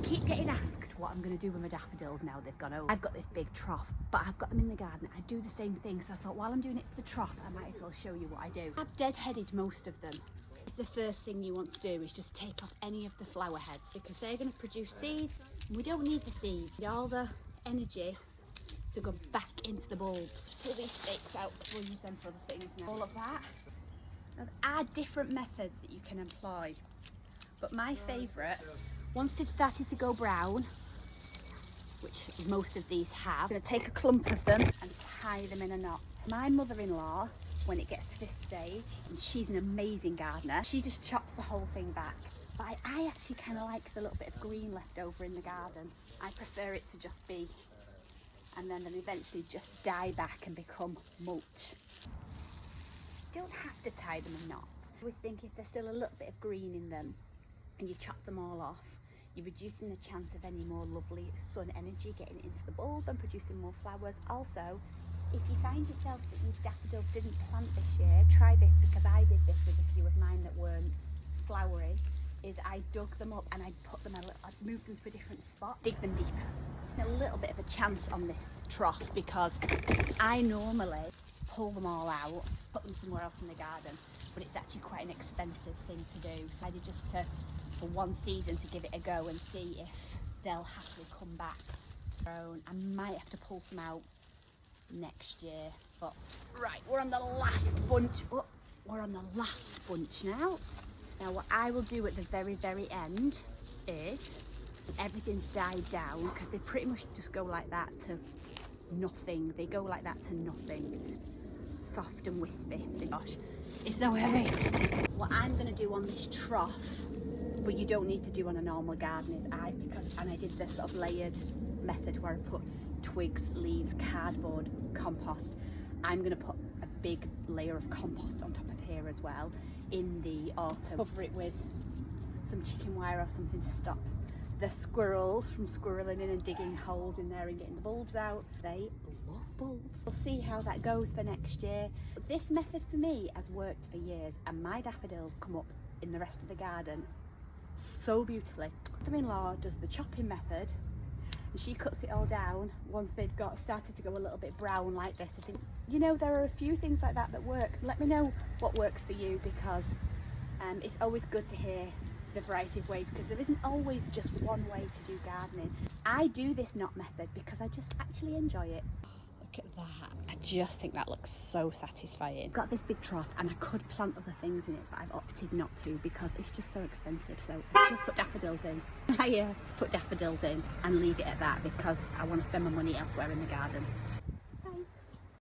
keep getting asked what I'm going to do with my daffodils now they've gone over. I've got this big trough, but I've got them in the garden. I do the same thing, so I thought while I'm doing it for the trough, I might as well show you what I do. I've deadheaded most of them. The first thing you want to do is just take off any of the flower heads because they're going to produce seeds. We don't need the seeds. All the energy to go back into the bulbs. Pull these stakes out because we'll use them for other things now. All of that. Now, there are different methods that you can employ, but my favourite, once they've started to go brown, which most of these have, I'm going to take a clump of them and tie them in a knot. My mother-in-law, when it gets to this stage, and she's an amazing gardener, she just chops the whole thing back. But I actually kind of like the little bit of green left over in the garden. I prefer it to just be, and then they'll eventually just die back and become mulch. You don't have to tie them in knots. I always think if there's still a little bit of green in them and you chop them all off, you're reducing the chance of any more lovely sun energy getting into the bulb and producing more flowers. Also, if you find yourself that your daffodils didn't plant this year, try this, because I did this with a few of mine that weren't flowering, is I dug them up and I put them I'd move them to a different spot, dig them deeper. A little bit of a chance on this trough because I normally pull them all out, put them somewhere else in the garden, but it's actually quite an expensive thing to do. So I did just for one season to give it a go and see if they'll happily come back. I might have to pull some out next year, but right, we're on the last bunch. Oh, we're on the last bunch now. Now what I will do at the very end is everything's died down, because they pretty much just go like that to nothing. They go like that to nothing. Soft and wispy. Gosh, it's so heavy. What I'm going to do on this trough, but you don't need to do on a normal garden, is I did this sort of layered method where I put twigs, leaves, cardboard, compost. I'm going to put a big layer of compost on top of here as well in the autumn. Cover it with some chicken wire or something to stop the squirrels from squirreling in and digging holes in there and getting the bulbs out. They love bulbs. We'll see how that goes for next year. This method for me has worked for years, and my daffodils come up in the rest of the garden so beautifully. My mother-in-law does the chopping method, and she cuts it all down once they've started to go a little bit brown like this. I think, you know, there are a few things like that work. Let me know what works for you, because it's always good to hear the variety of ways, because there isn't always just one way to do gardening. I do this knot method because I just actually enjoy it. Look at that. I just think that looks so satisfying. I've got this big trough and I could plant other things in it, but I've opted not to because it's just so expensive. So I just put daffodils in. I put daffodils in and leave it at that because I want to spend my money elsewhere in the garden.